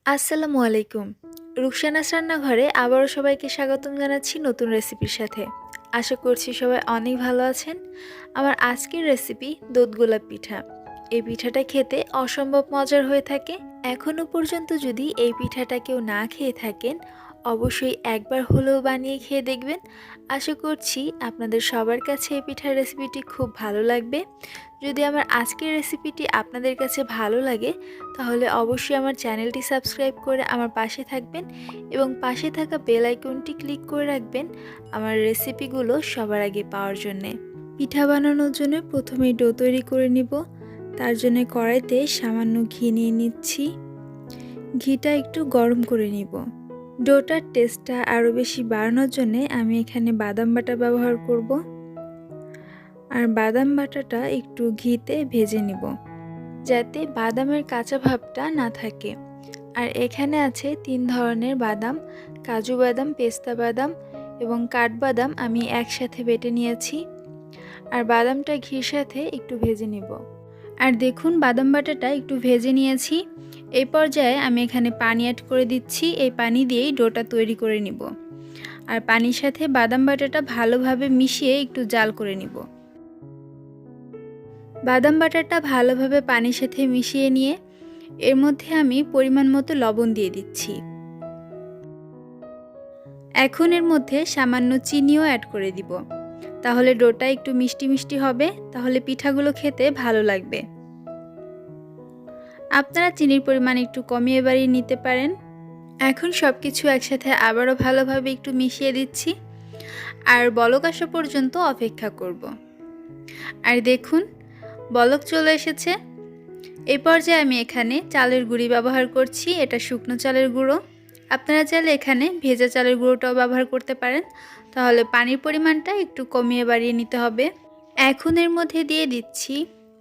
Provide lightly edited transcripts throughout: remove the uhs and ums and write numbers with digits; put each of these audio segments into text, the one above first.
আসসালামু আলাইকুম। রুকসানাস রান্নাঘরে আবারও সবাইকে স্বাগতম জানাচ্ছি নতুন রেসিপির সাথে। আশা করছি সবাই অনেক ভালো আছেন। আমার আজকের রেসিপি দুধ গোলাপ পিঠা। এই পিঠাটা খেতে অসম্ভব মজার হয়ে থাকে। এখনও পর্যন্ত যদি এই পিঠাটা কেউ না খেয়ে থাকেন, অবশ্যই একবার হলেও বানিয়ে খেয়ে দেখবেন। আশা করছি আপনাদের সবার কাছে এই পিঠার রেসিপিটি খুব ভালো লাগবে। যদি আমার আজকের রেসিপিটি আপনাদের কাছে ভালো লাগে, তাহলে অবশ্যই আমার চ্যানেলটি সাবস্ক্রাইব করে আমার পাশে থাকবেন এবং পাশে থাকা বেল আইকনটি ক্লিক করে রাখবেন আমার রেসিপিগুলো সবার আগে পাওয়ার জন্যে। পিঠা বানানোর জন্য প্রথমে ডো তৈরি করে নিব। তার জন্য কড়াইতে সামান্য ঘি নিয়ে নিচ্ছি। ঘিটা একটু গরম করে নিব। ডোটার টেস্টটা আরও বেশি বাড়ানোর জন্যে আমি এখানে বাদাম বাটা ব্যবহার করব। আর বাদাম বাটাটা একটু ঘিতে ভেজে নিব, যাতে বাদামের কাঁচা ভাবটা না থাকে। আর এখানে আছে 3 ধরনের বাদাম, কাজু বাদাম, পেস্তা বাদাম এবং কাঠবাদাম আমি একসাথে বেটে নিয়েছি। আর বাদামটা ঘির সাথে একটু ভেজে নিব। আর দেখুন বাদাম বাটাটা একটু ভেজে নিয়েছি। এই পর্যায়ে আমি এখানে পানি অ্যাড করে দিচ্ছি। এই পানি দিয়েই ডোটা তৈরি করে নিব। আর পানির সাথে বাদাম বাটাটা ভালোভাবে মিশিয়ে একটু জাল করে নিব। বাদাম বাটাটা ভালোভাবে পানির সাথে মিশিয়ে নিয়ে এর মধ্যে আমি পরিমাণ মতো লবণ দিয়ে দিচ্ছি। এখন এর মধ্যে সামান্য চিনিও অ্যাড করে দিব। তাহলে ডোটা একটু মিষ্টি মিষ্টি হবে, তাহলে পিঠাগুলো খেতে ভালো লাগবে। আপনারা চিনির পরিমাণ একটু কমিয়ে বাড়িয়ে নিতে পারেন। এখন সব কিছু একসাথে আবারও ভালোভাবে একটু মিশিয়ে দিচ্ছি আর বলক আসা পর্যন্ত অপেক্ষা করব। আর দেখুন বলক চলে এসেছে। এই পর্যায়ে আমি এখানে চালের গুঁড়ি ব্যবহার করছি। এটা শুকনো চালের গুঁড়ো। আপনারা চাইলে এখানে ভেজা চালের গুঁড়োটাও ব্যবহার করতে পারেন। তাহলে পানির পরিমাণটা একটু কমিয়ে বাড়িয়ে নিতে হবে। এখন এর মধ্যে দিয়ে দিচ্ছি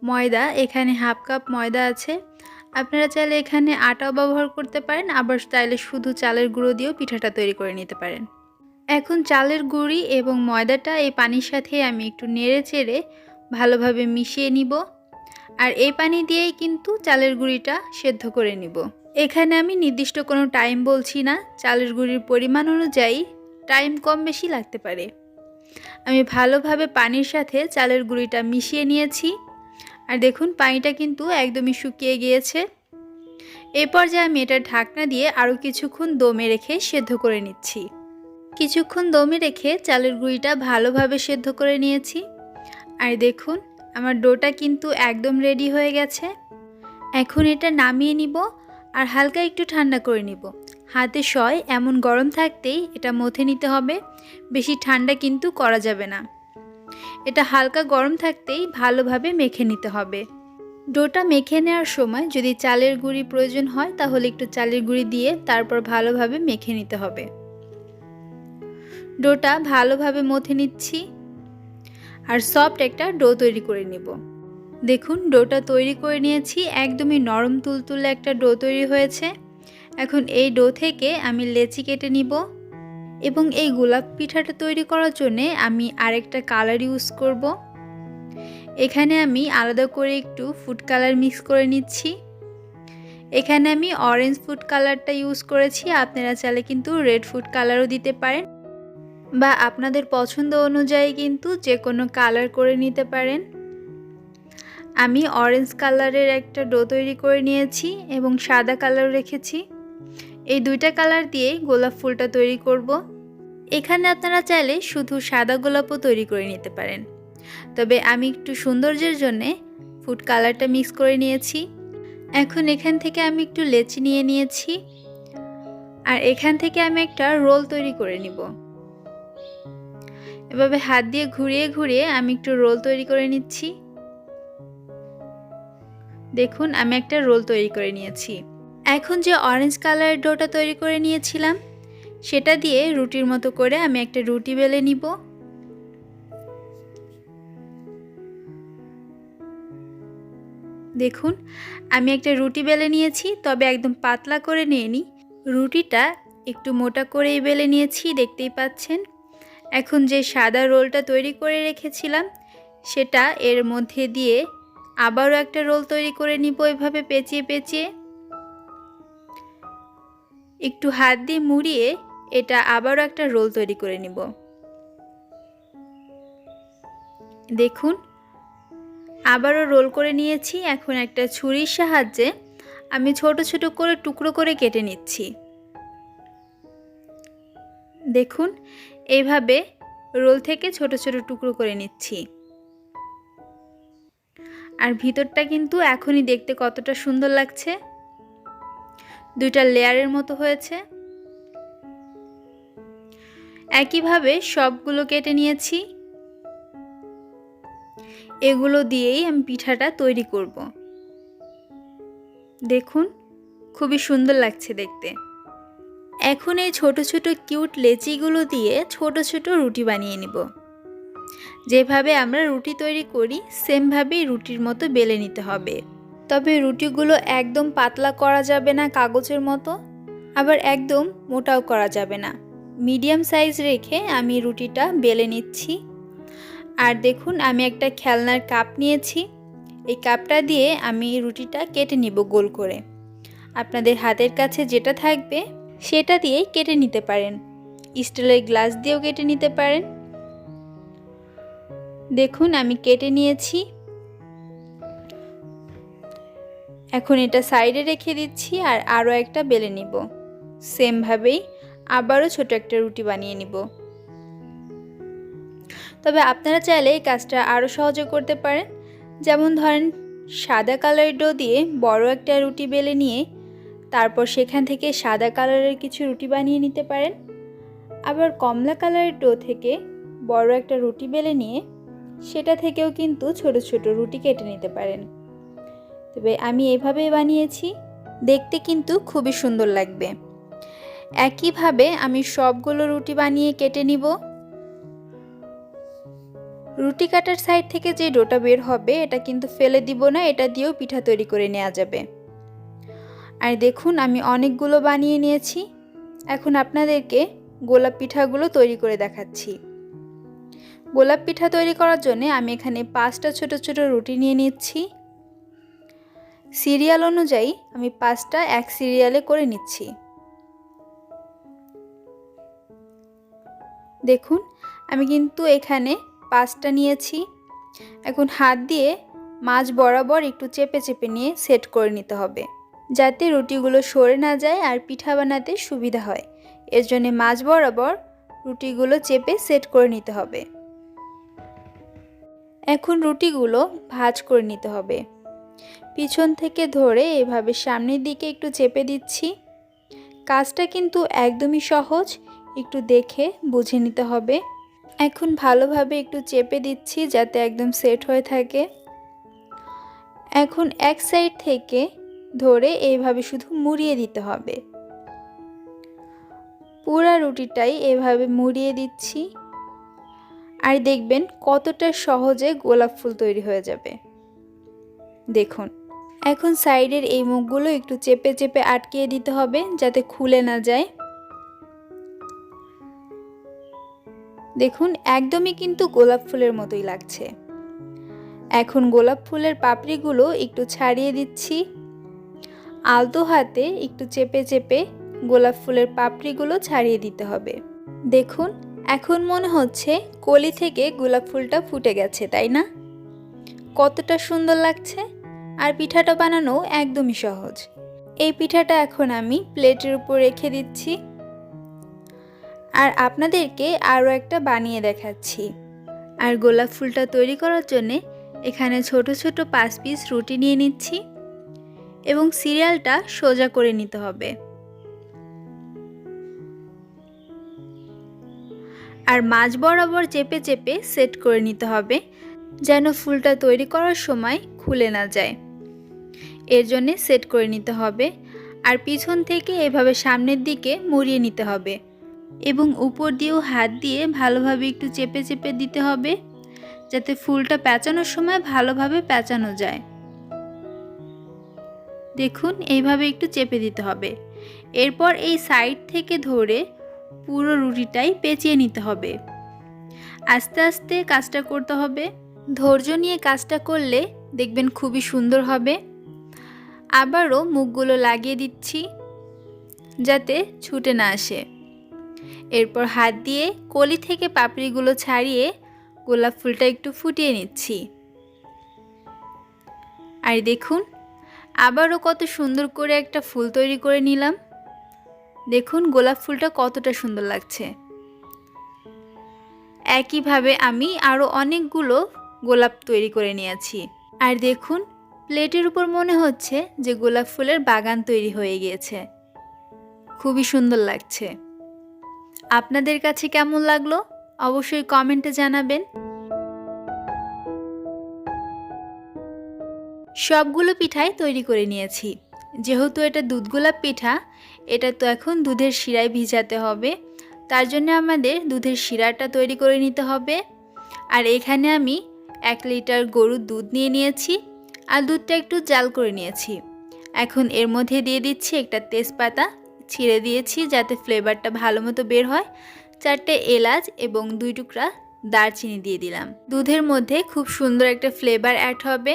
ময়দা। এখানে হাফ কাপ ময়দা আছে। আপনারা চাইলে এখানে আটাও ব্যবহার করতে পারেন, আবার চাইলে শুধু চালের গুঁড়ো দিয়েও পিঠাটা তৈরি করে নিতে পারেন। এখন চালের গুঁড়ি এবং ময়দাটা এই পানির সাথে আমি একটু নেড়ে চেড়ে ভালোভাবে মিশিয়ে নিব। আর এই পানি দিয়েই কিন্তু চালের গুঁড়িটা সেদ্ধ করে নিব। এখানে আমি নির্দিষ্ট কোনো টাইম বলছি না, চালের গুঁড়ির পরিমাণ অনুযায়ী টাইম কম বেশি লাগতে পারে। আমি ভালোভাবে পানির সাথে চালের গুঁড়িটা মিশিয়ে নিয়েছি। আর দেখুন পানিটা কিন্তু একদমই শুকিয়ে গিয়েছে। এই পর্যায়ে আমি এটা ঢাকনা দিয়ে আরও কিছুক্ষণ দমে রেখে সেদ্ধ করে নিচ্ছি। কিছুক্ষণ দমে রেখে চালের গুঁড়িটা ভালোভাবে সেদ্ধ করে নিয়েছি। আর দেখুন আমার ডোটা কিন্তু একদম রেডি হয়ে গেছে। এখন এটা নামিয়ে নিব আর হালকা একটু ঠান্ডা করে নিব। হাতে সয় এমন গরম থাকতেই এটা মথে নিতে হবে, বেশি ঠান্ডা কিন্তু করা যাবে না। এটা হালকা গরম থাকতেই ভালোভাবে মেখে নিতে হবে। ডোটা মেখে নেওয়ার সময় যদি চালের গুঁড়ি প্রয়োজন হয়, তাহলে একটু চালের গুঁড়ি দিয়ে তারপর ভালোভাবে মেখে নিতে হবে। ডোটা ভালোভাবে মথে নিচ্ছি আর সফট একটা ডো তৈরি করে নিব। দেখুন ডোটা তৈরি করে নিয়েছি। একদমই নরম তুলতুলে একটা ডো তৈরি হয়েছে। এখন এই ডো থেকে আমি লেচি কেটে নিব এবং এই গোলাপ পিঠাটা তৈরি করার জন্য আমি আরেকটা কালার ইউজ করব। এখানে আমি আলাদা করে একটু ফুড কালার মিক্স করে নিচ্ছি। এখানে আমি অরেঞ্জ ফুড কালারটা ইউজ করেছি। আপনারা চাইলে কিন্তু রেড ফুড কালারও দিতে পারেন, বা আপনাদের পছন্দ অনুযায়ী কিন্তু যে কোনো কালার করে নিতে পারেন। আমি অরেঞ্জ কালারের একটা ডো তৈরি করে নিয়েছি এবং সাদা কালার রেখেছি। এই দুইটা কালার দিয়ে গোলাপ ফুলটা তৈরি করব। এখানে আপনারা চাইলে শুধু সাদা গোলাপও তৈরি করে নিতে পারেন, তবে আমি একটু সৌন্দর্যের জন্যে ফুড কালারটা মিক্স করে নিয়েছি। এখন এখান থেকে আমি একটু লেচি নিয়ে নিয়েছি আর এখান থেকে আমি একটা রোল তৈরি করে নিব। এভাবে হাত দিয়ে ঘুরিয়ে ঘুরিয়ে আমি একটু রোল তৈরি করে নিচ্ছি। দেখুন আমি একটা রোল তৈরি করে নিয়েছি। এখন যে অরেঞ্জ কালারের ডোটা তৈরি করে নিয়েছিলাম, সেটা দিয়ে রুটির মতো করে আমি একটা রুটি বেলে নিব। দেখুন আমি একটা রুটি বেলে নিয়েছি, তবে একদম পাতলা করে নিইনি। রুটিটা একটু মোটা করেই বেলে নিয়েছি, দেখতেই পাচ্ছেন। এখন যে সাদা রোলটা তৈরি করে রেখেছিলাম, সেটা এর মধ্যে দিয়ে আবারও একটা রোল তৈরি করে নিব, এভাবে পেঁচিয়ে পেঁচিয়ে। একটু হাত দিয়ে মুড়িয়ে এটা আবারও একটা রোল তৈরি করে নিব। দেখুন আবারও রোল করে নিয়েছি। এখন একটা ছুরির সাহায্যে আমি ছোট ছোট করে টুকরো করে কেটে নিচ্ছি। দেখুন এইভাবে রোল থেকে ছোট ছোট টুকরো করে নিচ্ছি। আর ভিতরটা কিন্তু এখনই দেখতে কতটা সুন্দর লাগছে, দুইটা লেয়ারের মতো হয়েছে। একইভাবে সবগুলো কেটে নিয়েছি। এগুলো দিয়েই আমি পিঠাটা তৈরি করব। দেখুন খুবই সুন্দর লাগছে দেখতে। এখন এই ছোট ছোট কিউট লেচিগুলো দিয়ে ছোট ছোট রুটি বানিয়ে নিব। যেভাবে আমরা রুটি তৈরি করি সেমভাবেই রুটির মতো বেলে নিতে হবে। তবে রুটিগুলো একদম পাতলা করা যাবে না কাগজের মতো, আবার একদম মোটাও করা যাবে না। মিডিয়াম সাইজ রেখে আমি রুটিটা বেলে নিচ্ছি। আর দেখুন আমি একটা খেলনার কাপ নিয়েছি। এই কাপটা দিয়ে আমি রুটিটা কেটে নিব গোল করে। আপনাদের হাতের কাছে যেটা থাকবে সেটা দিয়েই কেটে নিতে পারেন, স্টিলের গ্লাস দিয়েও কেটে নিতে পারেন। দেখুন আমি কেটে নিয়েছি। এখন এটা সাইডে রেখে দিচ্ছি আর আরও একটা বেলে নিব। সেমভাবেই আবারও ছোট একটা রুটি বানিয়ে নিব। তবে আপনারা চাইলে এই কাজটা আরও সহজে করতে পারেন। যেমন ধরেন সাদা কালারের ডো দিয়ে বড় একটা রুটি বেলে নিয়ে তারপর সেখান থেকে সাদা কালারের কিছু রুটি বানিয়ে নিতে পারেন। আবার কমলা কালারের ডো থেকে বড় একটা রুটি বেলে নিয়ে সেটা থেকেও কিন্তু ছোট ছোট রুটি কেটে নিতে পারেন। তবে আমি এভাবেই বানিয়েছি, দেখতে কিন্তু খুবই সুন্দর লাগবে। একইভাবে আমি সবগুলো রুটি বানিয়ে কেটে নিব। রুটি কাটার সাইড থেকে যে ডোটা বের হবে এটা কিন্তু ফেলে দিব না, এটা দিয়েও পিঠা তৈরি করে নেওয়া যাবে। আর দেখুন আমি অনেকগুলো বানিয়ে নিয়েছি। এখন আপনাদেরকে গোলাপ পিঠাগুলো তৈরি করে দেখাচ্ছি। গোলাপ পিঠা তৈরি করার জন্য আমি এখানে 5টা ছোট ছোট রুটি নিয়ে নিচ্ছি। সিরিয়াল অনুযায়ী আমি 5টা এক সিরিয়ালে করে নিচ্ছি। দেখুন আমি কিন্তু এখানে 5টা নিয়েছি। এখন হাত দিয়ে মাঝ বরাবর একটু চেপে চেপে নিয়ে সেট করে নিতে হবে, যাতে রুটিগুলো সরে না যায় আর পিঠা বানাতে সুবিধা হয়। এর জন্য মাঝ বরাবর রুটিগুলো চেপে সেট করে নিতে হবে। এখন রুটিগুলো ভাঁজ করে নিতে হবে। পিছন থেকে ধরে এভাবে সামনের দিকে একটু চেপে দিচ্ছি। কাজটা কিন্তু একদমই সহজ, একটু দেখে বুঝে নিতে হবে। এখন ভালোভাবে একটু চেপে দিচ্ছি যাতে একদম সেট হয়ে থাকে। এখন এক সাইড থেকে ধরে এইভাবে শুধু মুড়িয়ে দিতে হবে। পুরো রুটিটাই এভাবে মুড়িয়ে দিচ্ছি আর দেখবেন কতটা সহজে গোলাপ ফুল তৈরি হয়ে যাবে। দেখুন এখন সাইডের এই মুখগুলো একটু চেপে চেপে আটকিয়ে দিতে হবে যাতে খুলে না যায়। দেখুন একদমই কিন্তু গোলাপ ফুলের মতোই লাগছে। এখন গোলাপ ফুলের পাপড়িগুলো একটু ছাড়িয়ে দিচ্ছি। আলতো হাতে একটু চেপে চেপে গোলাপ ফুলের পাপড়িগুলো ছাড়িয়ে দিতে হবে। দেখুন এখন মনে হচ্ছে কলি থেকে গোলাপ ফুলটা ফুটে গেছে, তাই না? কতটা সুন্দর লাগছে। আর পিঠাটা বানানো একদমই সহজ। এই পিঠাটা এখন আমি প্লেটের উপর রেখে দিচ্ছি আর আপনাদেরকে আরও একটা বানিয়ে দেখাচ্ছি। আর গোলাপ ফুলটা তৈরি করার জন্যে এখানে ছোট ছোট 5 পিস রুটি নিয়ে নিচ্ছি এবং সিরিয়ালটা সোজা করে নিতে হবে। আর মাঝ বরাবর চেপে চেপে সেট করে নিতে হবে যেন ফুলটা তৈরি করার সময় খুলে না যায়। এর জন্য সেট করে নিতে হবে। আর পিছন থেকে এভাবে সামনের দিকে মুড়িয়ে নিতে হবে এবং উপর দিয়েও হাত দিয়ে ভালোভাবে একটু চেপে চেপে দিতে হবে যাতে ফুলটা পেঁচানোর সময় ভালোভাবে পেঁচানো যায়। দেখুন এইভাবে একটু চেপে দিতে হবে। এরপর এই সাইড থেকে ধরে পুরো রুটিটাই পেঁচিয়ে নিতে হবে। আস্তে আস্তে কাজটা করতে হবে। ধৈর্য নিয়ে কাজটা করলে দেখবেন খুবই সুন্দর হবে। আবারও মুখগুলো লাগিয়ে দিচ্ছি। যাতে ছুটে না আসে। এরপর হাত দিয়ে কলি থেকে পাপড়িগুলো ছাড়িয়ে গোলাপ ফুলটা একটু ফুটিয়ে নিচ্ছি। আর দেখুন আবারও কত সুন্দর করে একটা ফুল তৈরি করে নিলাম। দেখুন গোলাপ ফুলটা কতটা সুন্দর লাগছে। একইভাবে আমি আরও অনেকগুলো গোলাপ তৈরি করে নিয়েছি। আর দেখুন প্লেটের উপর মনে হচ্ছে যে গোলাপ ফুলের বাগান তৈরি হয়ে গিয়েছে। খুবই সুন্দর লাগছে। আপনাদের কাছে কেমন লাগলো অবশ্যই কমেন্টে জানাবেন। সবগুলো পিঠাই তৈরি করে নিয়েছি। যেহেতু এটা দুধ গোলাপ পিঠা, এটা তো এখন দুধের শিরায় ভিজাতে হবে। তার জন্য আমাদের দুধের শিরাটা তৈরি করে নিতে হবে। আর এখানে আমি 1 লিটার গরুর দুধ নিয়ে নিয়েছি আর দুধটা একটু জাল করে নিয়েছি। এখন এর মধ্যে দিয়ে দিচ্ছি একটা তেজপাতা ছিঁড়ে দিয়েছি যাতে ফ্লেভারটা ভালো মতো বের হয়, 4টে এলাচ এবং 2 টুকরা দারচিনি দিয়ে দিলাম। দুধের মধ্যে খুব সুন্দর একটা ফ্লেভার অ্যাড হবে।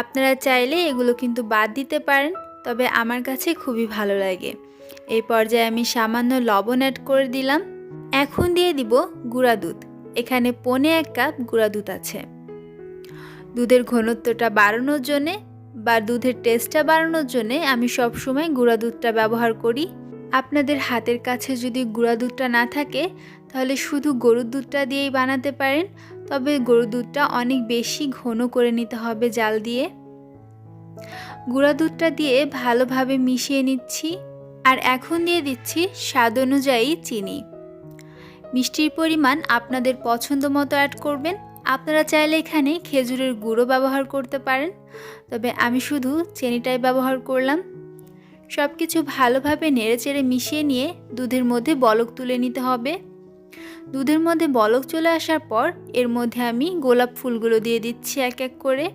আপনারা চাইলে এগুলো কিন্তু বাদ দিতে পারেন, তবে আমার কাছে খুবই ভালো লাগে। এই পর্যায়ে আমি সামান্য লবণ অ্যাড করে দিলাম। এখন দিয়ে দিব গুঁড়া দুধ। এখানে 1.25 কাপ গুঁড়া দুধ আছে। দুধের ঘনত্বটা বাড়ানোর জন্যে বা দুধের টেস্টটা বাড়ানোর জন্যে আমি সবসময় গুঁড়া দুধটা ব্যবহার করি। আপনাদের হাতের কাছে যদি গুঁড়া দুধটা না থাকে তাহলে শুধু গরুর দুধটা দিয়েই বানাতে পারেন, তবে গরুর দুধটা অনেক বেশি ঘন করে নিতে হবে জাল দিয়ে। গুঁড়া দুধটা দিয়ে ভালোভাবে মিশিয়ে নিচ্ছি। আর এখন দিয়ে দিচ্ছি স্বাদ অনুযায়ী চিনি। মিষ্টির পরিমাণ আপনাদের পছন্দ মতো অ্যাড করবেন। আপনারা চাইলে এখানে খেজুরের গুঁড়ো ব্যবহার করতে পারেন, তবে আমি শুধু চিনিটাই ব্যবহার করলাম। সব কিছু ভালোভাবে নেড়েচেড়ে মিশিয়ে নিয়ে দুধের মধ্যে বলক তুলে নিতে হবে। দুধের মধ্যে বলক চলে আসার পর এর মধ্যে আমি গোলাপ ফুলগুলো দিয়ে দিচ্ছি এক এক করে।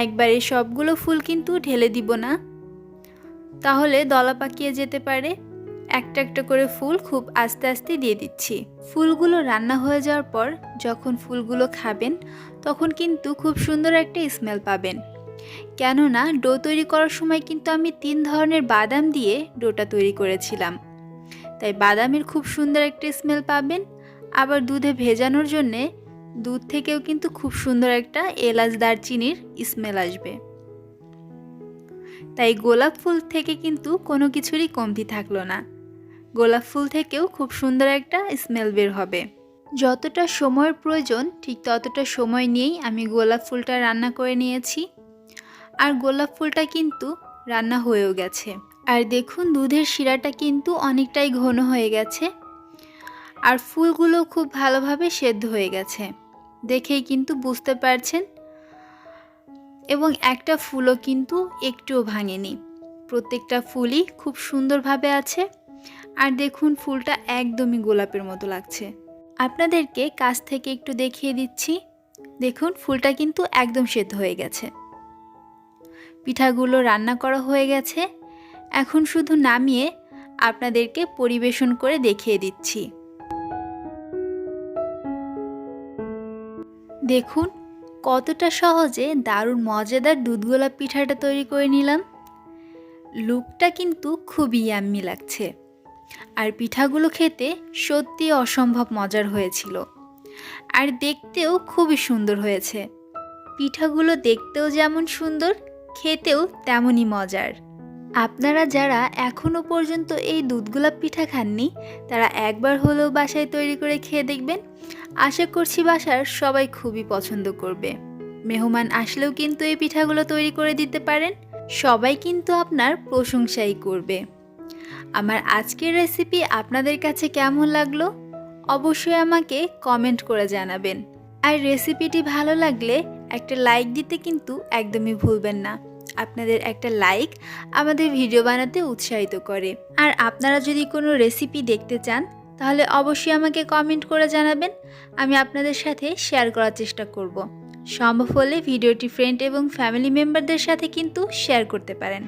একবারে সবগুলো ফুল কিন্তু ঢেলে দিব না, তাহলে দলা পাকিয়ে যেতে পারে। একটা একটা করে ফুল খুব আস্তে আস্তে দিয়ে দিচ্ছি। ফুলগুলো রান্না হয়ে যাওয়ার পর যখন ফুলগুলো খাবেন তখন কিন্তু খুব সুন্দর একটা স্মেল পাবেন। কেননা ডো তৈরি করার সময় কিন্তু আমি 3 ধরনের বাদাম দিয়ে ডোটা তৈরি করেছিলাম, তাই বাদামের খুব সুন্দর একটা স্মেল পাবেন। আবার দুধে ভেজানোর জন্যে দুধ থেকেও কিন্তু খুব সুন্দর একটা এলাচ দারচিনির স্মেল আসবে। তাই গোলাপ ফুল থেকে কিন্তু কোনো কিছুরই কমতি থাকলো না। গোলাপ ফুল থেকেও খুব সুন্দর একটা স্মেল বের হবে। যতটা সময়ের প্রয়োজন ঠিক ততটা সময় নিয়েই আমি গোলাপ ফুলটা রান্না করে নিয়েছি। আর গোলাপ ফুলটা কিন্তু রান্না হয়েও গেছে। আর দেখুন দুধের শিরাটা কিন্তু অনেকটাই ঘন হয়ে গেছে আর ফুলগুলো খুব ভালোভাবে সেদ্ধ হয়ে গেছে, দেখেই কিন্তু বুঝতে পারছেন। এবং একটা ফুলও কিন্তু একটুও ভাঙেনি, প্রত্যেকটা ফুলই খুব সুন্দরভাবে আছে। আর দেখুন ফুলটা একদমই গোলাপের মতো লাগছে। আপনাদেরকে কাছ থেকে একটু দেখিয়ে দিচ্ছি। দেখুন ফুলটা কিন্তু একদম সেদ্ধ হয়ে গেছে। পিঠাগুলো রান্না করা হয়ে গেছে। এখন শুধু নামিয়ে আপনাদেরকে পরিবেশন করে দেখিয়ে দিচ্ছি। দেখুন কতটা সহজে দারুণ মজাদার দুধ গোলাপ পিঠাটা তৈরি করে নিলাম। লুকটা কিন্তু খুবই ইয়াম্মি লাগছে। আর পিঠাগুলো খেতে সত্যি অসম্ভব মজার হয়েছিল। আর দেখতেও খুবই সুন্দর হয়েছে। পিঠাগুলো দেখতেও যেমন সুন্দর, খেতেও তেমনই মজার। আপনারা যারা এখনও পর্যন্ত এই দুধ গোলাপ পিঠা খাননি তারা একবার হলেও বাসায় তৈরি করে খেয়ে দেখবেন। আশা করছি বাসার সবাই খুবই পছন্দ করবে। মেহমান আসলেও কিন্তু এই পিঠাগুলো তৈরি করে দিতে পারেন, সবাই কিন্তু আপনার প্রশংসাই করবে। আমার আজকের রেসিপি আপনাদের কাছে কেমন লাগলো অবশ্যই আমাকে কমেন্ট করে জানাবেন। আর রেসিপিটি ভালো লাগলে একটা লাইক দিতে কিন্তু একদমই ভুলবেন না। আপনাদের একটা লাইক আমাদের ভিডিও বানাতে উৎসাহিত করে। আর আপনারা যদি কোনো রেসিপি দেখতে চান তাহলে অবশ্যই আমাকে কমেন্ট করে জানাবেন, আমি আপনাদের সাথে শেয়ার করার চেষ্টা করব। সম্ভব হলে ভিডিওটি ফ্রেন্ড এবং ফ্যামিলি মেম্বারদের সাথে কিন্তু শেয়ার করতে পারেন।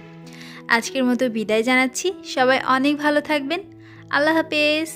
আজকের মতো বিদায় জানাচ্ছি। সবাই অনেক ভালো থাকবেন। আল্লাহ হাফেজ।